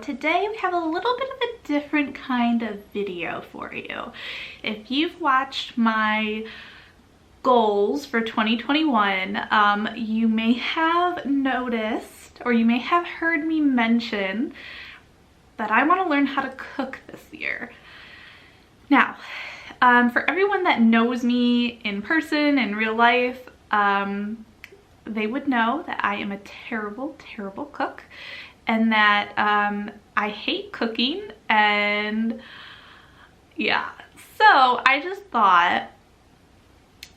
today we have a little bit of a different kind of video for you. If you've watched my goals for 2021, you may have noticed or you may have heard me mention that I want to learn how to cook this year. Now, for everyone that knows me in person, in real life, they would know that I am a terrible, terrible cook, and that I hate cooking, and yeah. So I just thought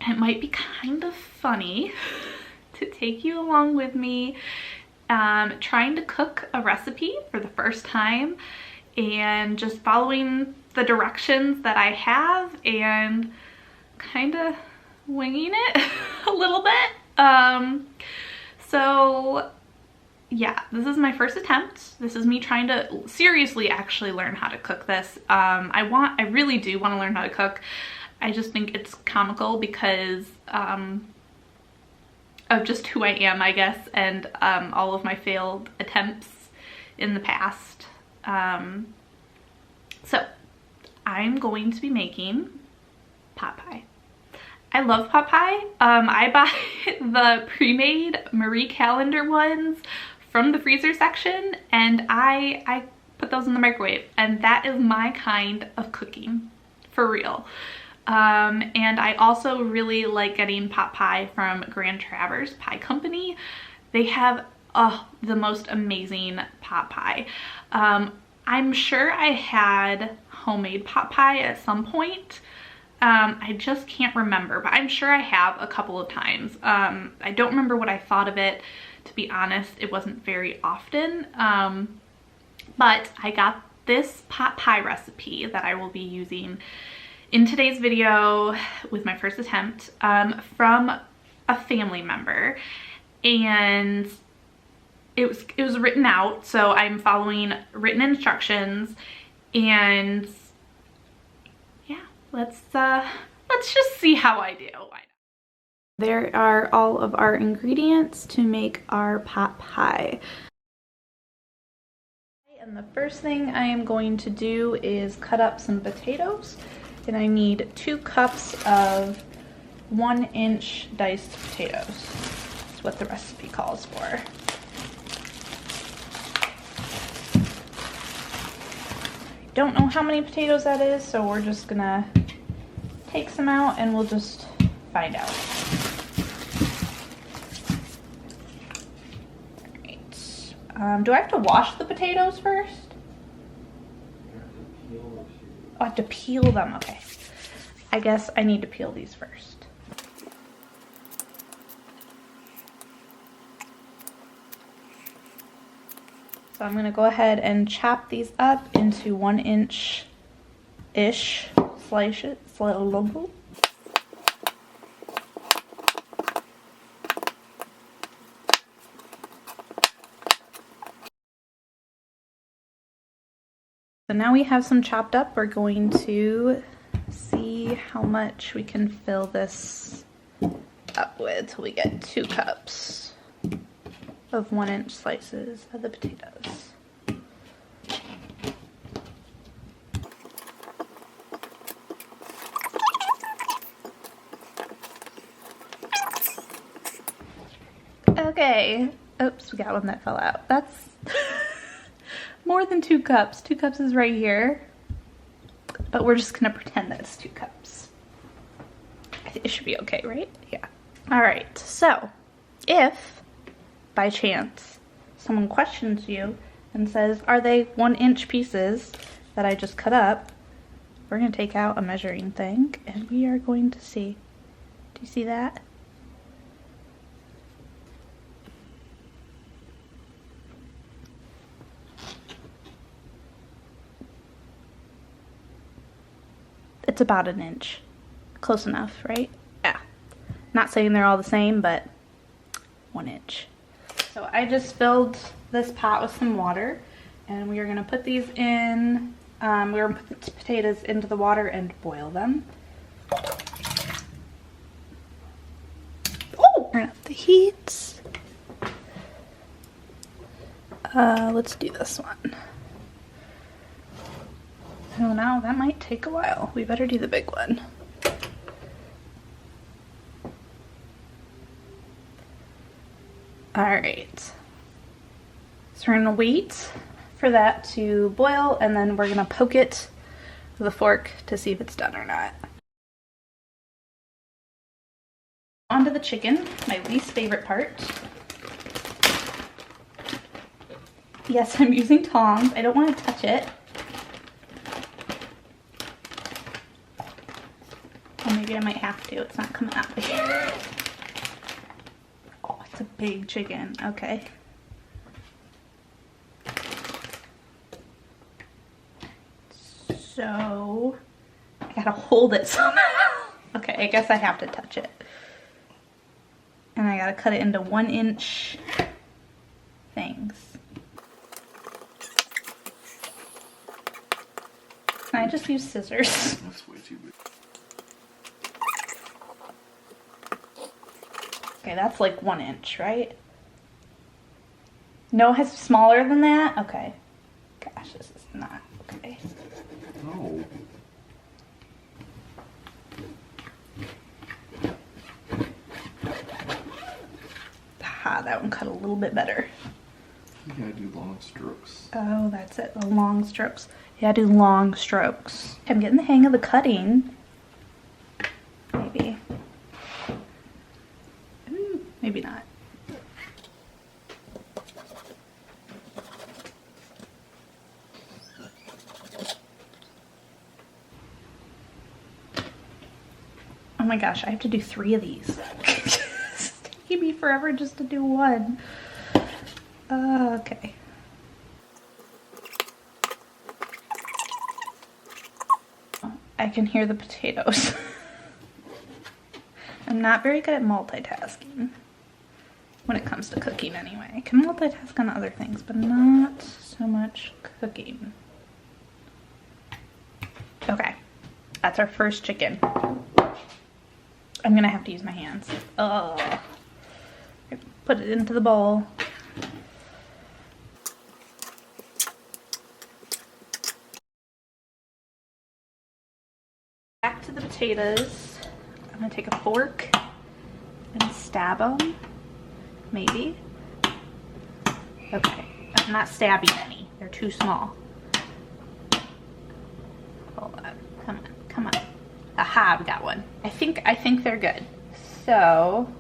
it might be kind of funny to take you along with me trying to cook a recipe for the first time and just following the directions that I have and kind of winging it a little bit. So yeah, this is my first attempt. This is me trying to seriously actually learn how to cook this. I really do want to learn how to cook. I just think it's comical because of just who I am, I guess, and all of my failed attempts in the past. So I'm going to be making pot pie. I love pot pie. I buy the pre-made Marie Calendar ones from the freezer section, and I put those in the microwave, and that is my kind of cooking, for real. And I also really like getting pot pie from Grand Traverse Pie Company. They have the most amazing pot pie. I'm sure I had homemade pot pie at some point. I just can't remember, but I'm sure I have a couple of times. I don't remember what I thought of it. To be honest, it wasn't very often. But I got this pot pie recipe that I will be using in today's video with my first attempt from a family member, and it was written out, so I'm following written instructions, and yeah, let's just see how I do. There are all of our ingredients to make our pot pie. And the first thing I am going to do is cut up some potatoes. And I need 2 cups of 1-inch diced potatoes. That's what the recipe calls for. I don't know how many potatoes that is, so we're just gonna take some out and we'll just find out. Alright. Do I have to wash the potatoes first? I have to peel them, okay. I guess I need to peel these first. So I'm gonna go ahead and chop these up into 1-inch-ish slices. So now we have some chopped up. We're going to see how much we can fill this up with till we get 2 cups of 1-inch slices of the potatoes. Okay. Oops, we got one that fell out. That's more than 2 cups. 2 cups is right here, but we're just gonna pretend that it's 2 cups. I think it should be okay, right? Yeah. All right, so if by chance someone questions you and says, are they 1-inch pieces that I just cut up, we're gonna take out a measuring thing and we are going to see. Do you see that? It's about 1 inch. Close enough, right? Yeah. Not saying they're all the same, but 1 inch. So I just filled this pot with some water, and we are gonna put these in, we're gonna put the potatoes into the water and boil them. Oh! Turn up the heat. Let's do this one. Oh no, that might take a while. We better do the big one. All right. So we're gonna wait for that to boil, and then we're gonna poke it with a fork to see if it's done or not. Onto the chicken, my least favorite part. Yes, I'm using tongs. I don't want to touch it. Or maybe I might have to. It's not coming out again. Oh, it's a big chicken. Okay. So, I gotta hold it somehow. Okay, I guess I have to touch it. And I gotta cut it into 1-inch things. Can I just use scissors? That's way too big. Okay, that's like 1 inch, right? No, it's smaller than that? Okay. Gosh, this is not okay. No. Ah, that one cut a little bit better. You gotta do long strokes. Oh, that's it, the long strokes. Yeah, do long strokes. I'm getting the hang of the cutting. Maybe. Maybe not. Oh my gosh, I have to do 3 of these. It's taking me forever just to do one. Okay. I can hear the potatoes. I'm not very good at multitasking. When it comes to cooking anyway. I can multitask on other things, but not so much cooking. Okay, that's our first chicken. I'm gonna have to use my hands. Oh, put it into the bowl. Back to the potatoes. I'm gonna take a fork and stab them. Maybe. Okay, I'm not stabbing any. They're too small. Hold on. Come on. Come on. Aha, we got one. I think they're good. So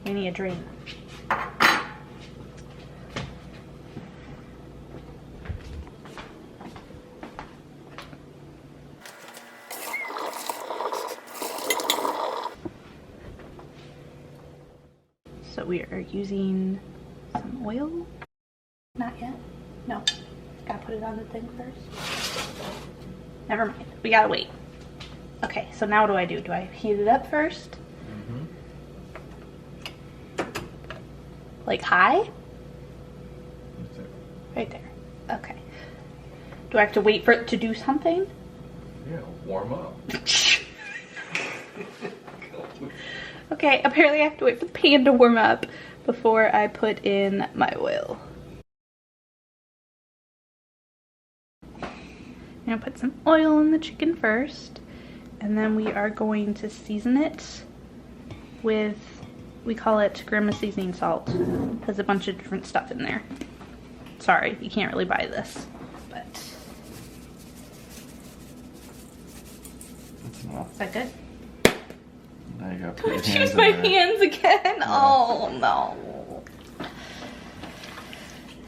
we need to drain them. So we are using some oil. Not yet. No. Gotta put it on the thing first. Never mind. We gotta wait. Okay, so now what do I do? Do I heat it up first? Like high? Right there. Okay. Do I have to wait for it to do something? Yeah, warm up. Okay, apparently I have to wait for the pan to warm up before I put in my oil. I'm gonna put some oil in the chicken first, and then we are going to season it with, we call it grandma seasoning salt. It has a bunch of different stuff in there. Sorry, you can't really buy this, but. That's enough. Is that good? Now you gotta Do put I your choose hands my in there. hands again? Yeah. Oh no.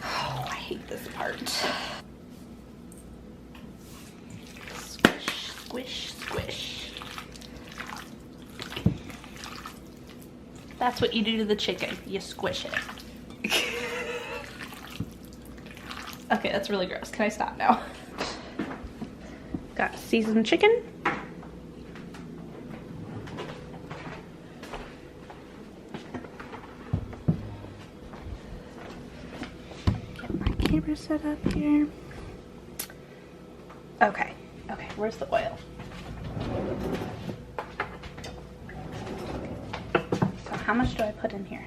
Oh, I hate this part. Squish, squish, squish. That's what you do to the chicken. You squish it. Okay, that's really gross. Can I stop now? Got seasoned chicken. Camera set up here. Okay, where's the oil? So how much do I put in here?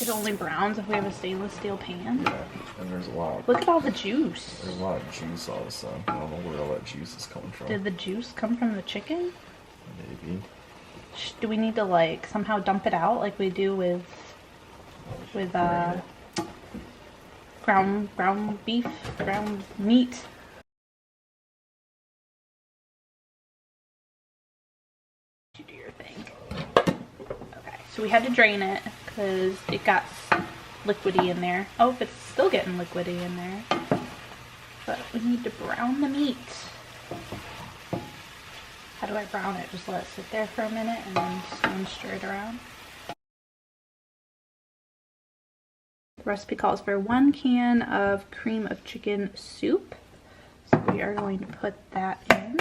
it only browns if we have a stainless steel pan? Yeah, and there's a lot. Look at all the juice. There's a lot of juice all of a sudden. I don't know where all that juice is coming from. Did the juice come from the chicken? Maybe. Do we need to like somehow dump it out like we do with ground beef, ground meat? You do your thing. Okay, so we had to drain it because it got liquidy in there. Oh, it's still getting liquidy in there. But we need to brown the meat. How do I brown it? Just let it sit there for a minute and then stir it around. The recipe calls for 1 can of cream of chicken soup. So we are going to put that in.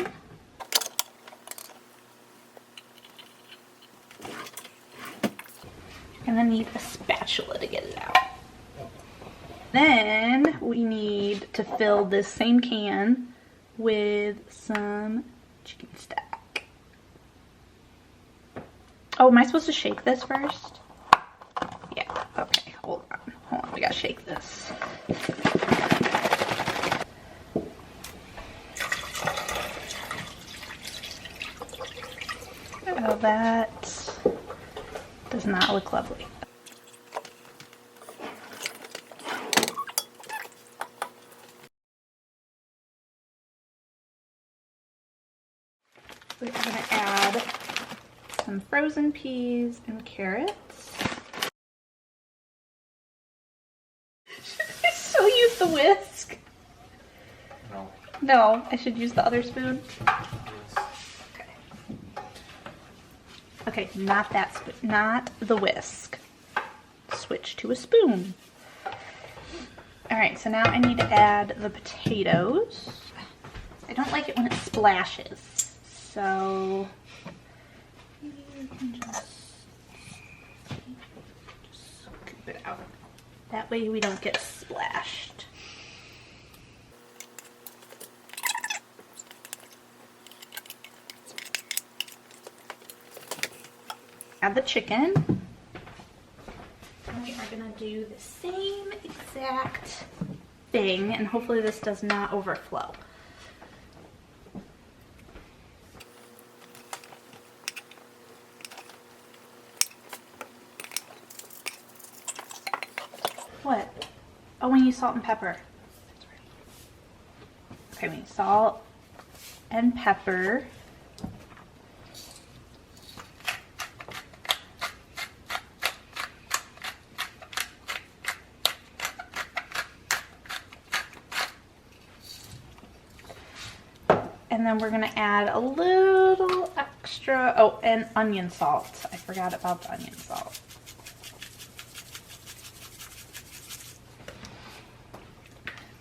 You're gonna need a spatula to get it out. Then we need to fill this same can with some chicken stock. Oh, am I supposed to shake this first? Yeah, okay, hold on, we gotta shake this. Oh, that does not look lovely. We're gonna add some frozen peas and carrots. Should I still use the whisk? No. No, I should use the other spoon. Okay. Okay, not that spoon, not the whisk. Switch to a spoon. All right, so now I need to add the potatoes. I don't like it when it splashes, so maybe we can just scoop it out. That way we don't get splashed. Add the chicken. And we are gonna do the same exact thing, and hopefully this does not overflow. What? Oh, we need salt and pepper. Okay, we need salt and pepper. And then we're gonna add a little extra, oh, and onion salt. I forgot about the onion salt.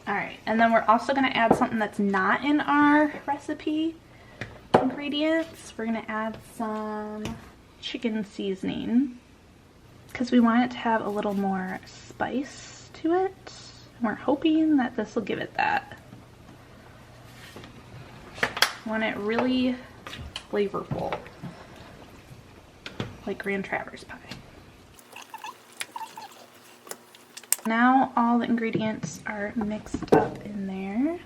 All right, and then we're also gonna add something that's not in our recipe ingredients. We're gonna add some chicken seasoning because we want it to have a little more spice to it. And we're hoping that this will give it that. We want it really flavorful, like Grand Traverse pie. Now all the ingredients are mixed up in there.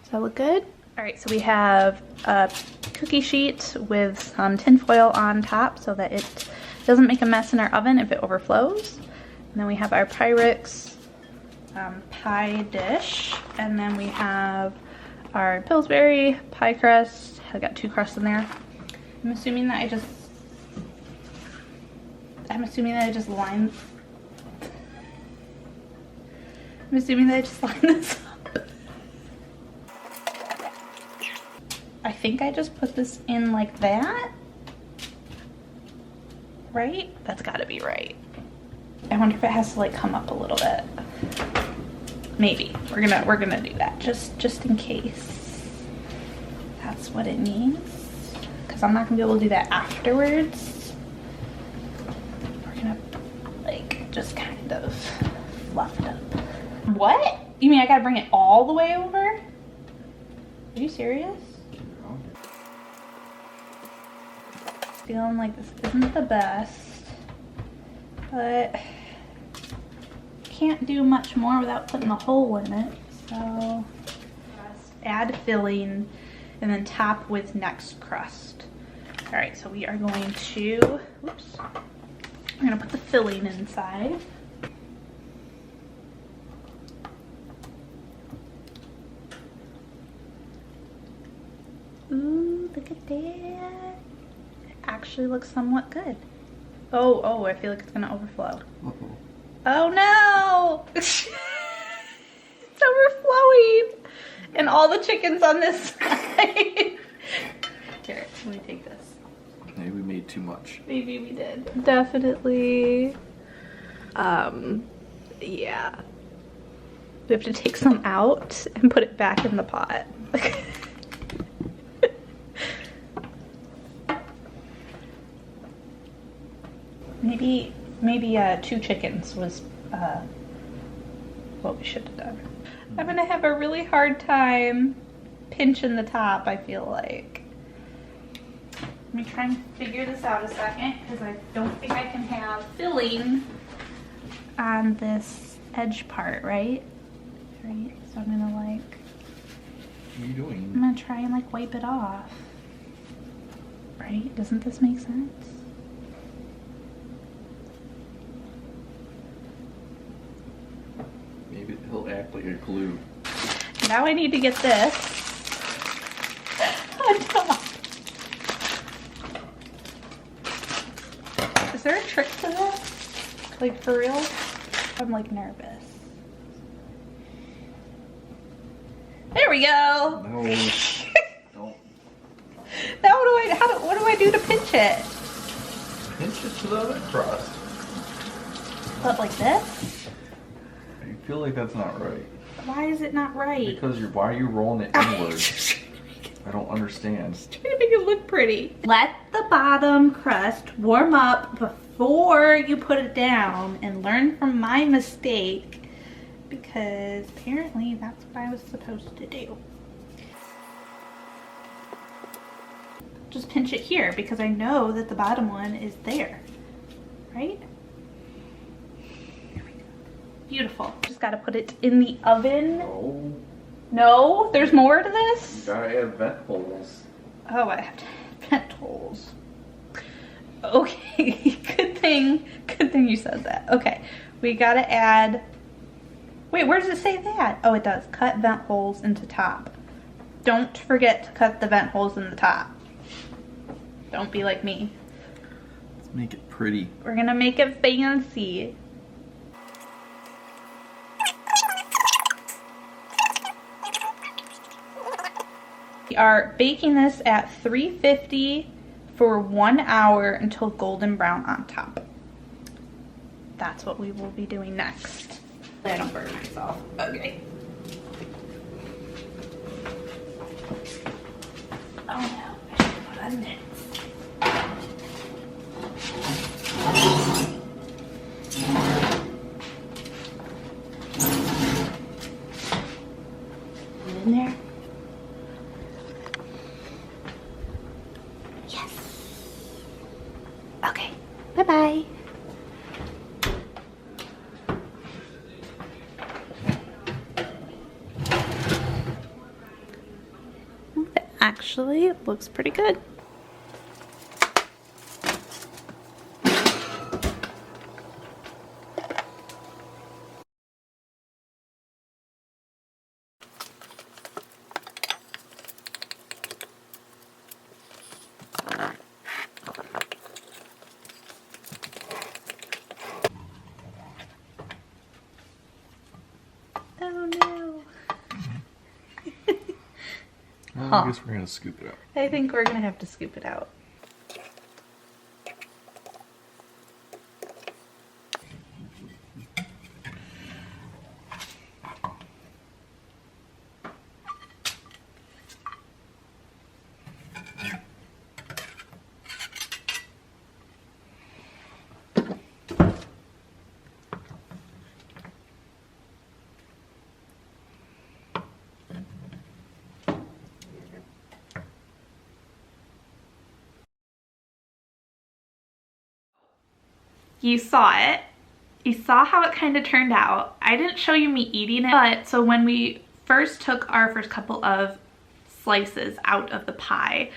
Does that look good? All right, so we have a cookie sheet with some tin foil on top so that it doesn't make a mess in our oven if it overflows. And then we have our Pyrex pie dish. And then we have our Pillsbury pie crust. I got 2 crusts in there. I'm assuming that I just line this up. I think I just put this in like that. Right? That's gotta be right. I wonder if it has to like come up a little bit. Maybe. We're gonna do that just in case that's what it needs. Because I'm not gonna be able to do that afterwards. We're gonna like just kind of fluff it up. What? You mean I gotta bring it all the way over? Are you serious? Feeling like this isn't the best. but can't do much more without putting a hole in it. So just add filling and then top with next crust. All right, so we are going to, oops, we're gonna put the filling inside. Ooh, look at that. It actually looks somewhat good. Oh, I feel like it's gonna overflow. Oh no! It's overflowing! And all the chickens on this side. Here, let me take this. Maybe we made too much. Maybe we did. Definitely. Yeah. We have to take some out and put it back in the pot. Maybe 2 chickens was what we should have done. I'm gonna have a really hard time pinching the top, I feel like. Let me try and figure this out a second, because I don't think I can have filling on this edge part, right? Right, so I'm gonna like... What are you doing? I'm gonna try and like wipe it off. Right, doesn't this make sense? Maybe he'll act like a glue. Now I need to get this on top. Is there a trick to this? Like for real? I'm like nervous. There we go. No. Don't. Now what do I do to pinch it? Pinch it to the other crust. But like this? I feel like that's not right. Why is it not right? Because why are you rolling it inward? I don't understand. Trying to make it look pretty. Let the bottom crust warm up before you put it down and learn from my mistake, because apparently that's what I was supposed to do. Just pinch it here because I know that the bottom one is there, right? There we go. Beautiful. Just gotta put it in the oven. No. No, there's more to this? You gotta add vent holes. Oh, I have to add vent holes. Okay, good thing you said that. Okay, we gotta add, wait, where does it say that? Oh, it does, cut vent holes into top. Don't forget to cut the vent holes in the top. Don't be like me. Let's make it pretty. We're gonna make it fancy. We are baking this at 350 for 1 hour until golden brown on top. That's what we will be doing next. I don't burn myself. Okay. Oh no, I should put on this. Put it in there. Okay, bye-bye. Actually, it looks pretty good. Oh no. Well, Huh. I guess we're gonna scoop it up. I think we're gonna have to scoop it out. you saw it. You saw how it kind of turned out. I didn't show you me eating it, but so when we first took our first couple of slices out of the pie,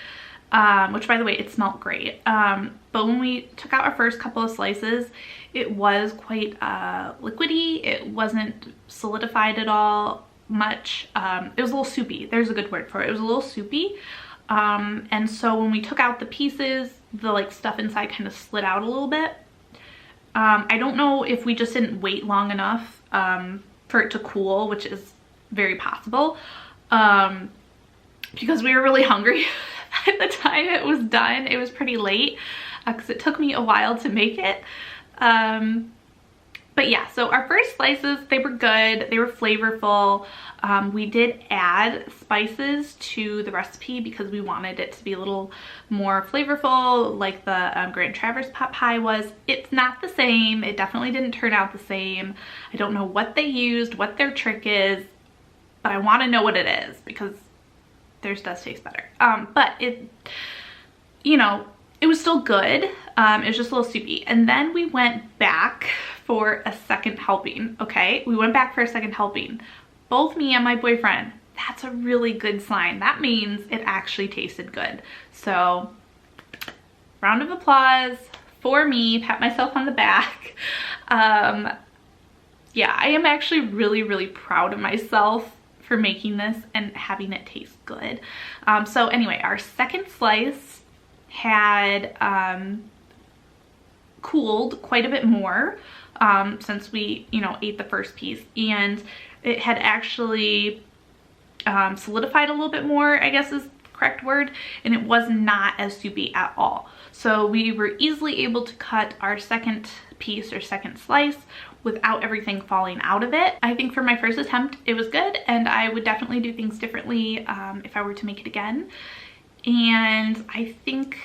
which by the way, it smelled great. But when we took out our first couple of slices, it was quite liquidy. It wasn't solidified at all much. It was a little soupy. There's a good word for it. It was a little soupy. And so when we took out the pieces, the like stuff inside kind of slid out a little bit. I don't know if we just didn't wait long enough for it to cool, which is very possible, because we were really hungry by the time it was done. It was pretty late because it took me a while to make it. But yeah, so our first slices, they were good. They were flavorful. We did add spices to the recipe because we wanted it to be a little more flavorful, like the Grand Traverse pot pie was. It's not the same. It definitely didn't turn out the same. I don't know what they used, what their trick is, but I want to know what it is because theirs does taste better. But it, you know, it was still good. It was just a little soupy. And then we went back for a second helping, okay? We went back for a second helping. Both me and my boyfriend. That's a really good sign. That means it actually tasted good. So, round of applause for me. Pat myself on the back. Yeah, I am actually really, really proud of myself for making this and having it taste good. So anyway, our second slice had cooled quite a bit more since we, you know, ate the first piece, and it had actually solidified a little bit more, I guess is the correct word, and it was not as soupy at all. So we were easily able to cut our second piece or second slice without everything falling out of it. I think for my first attempt, it was good, and I would definitely do things differently if I were to make it again. And I think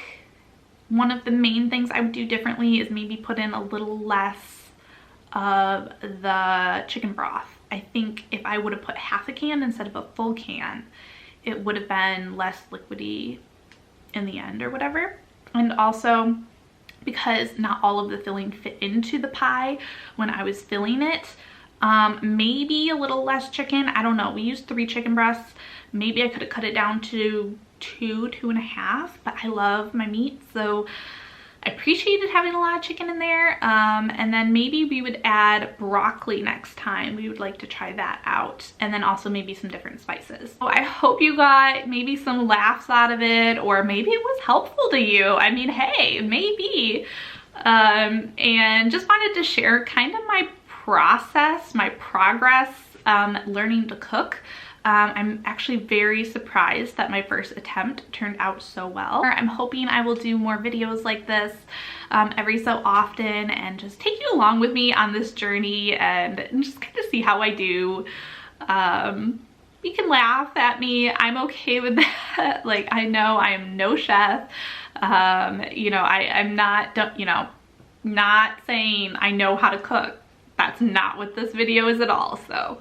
one of the main things I would do differently is maybe put in a little less of the chicken broth. I think if I would have put half a can instead of a full can, it would have been less liquidy in the end or whatever. And also, because not all of the filling fit into the pie when I was filling it, maybe a little less chicken. I don't know. We used 3 chicken breasts. Maybe I could have cut it down to 2.5, but I love my meat, so I appreciated having a lot of chicken in there. And then maybe we would add broccoli next time. We would like to try that out, and then also maybe some different spices. So I hope you got maybe some laughs out of it, or maybe it was helpful to you. I mean, hey, maybe. And just wanted to share kind of my process, my progress learning to cook. I'm actually very surprised that my first attempt turned out so well. I'm hoping I will do more videos like this every so often and just take you along with me on this journey and just kind of see how I do. You can laugh at me. I'm okay with that. Like, I know I am no chef. You know, I'm not, you know, not saying I know how to cook. That's not what this video is at all. So,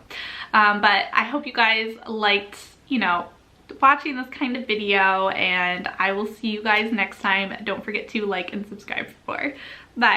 but I hope you guys liked, you know, watching this kind of video, and I will see you guys next time. Don't forget to like and subscribe for more. Bye.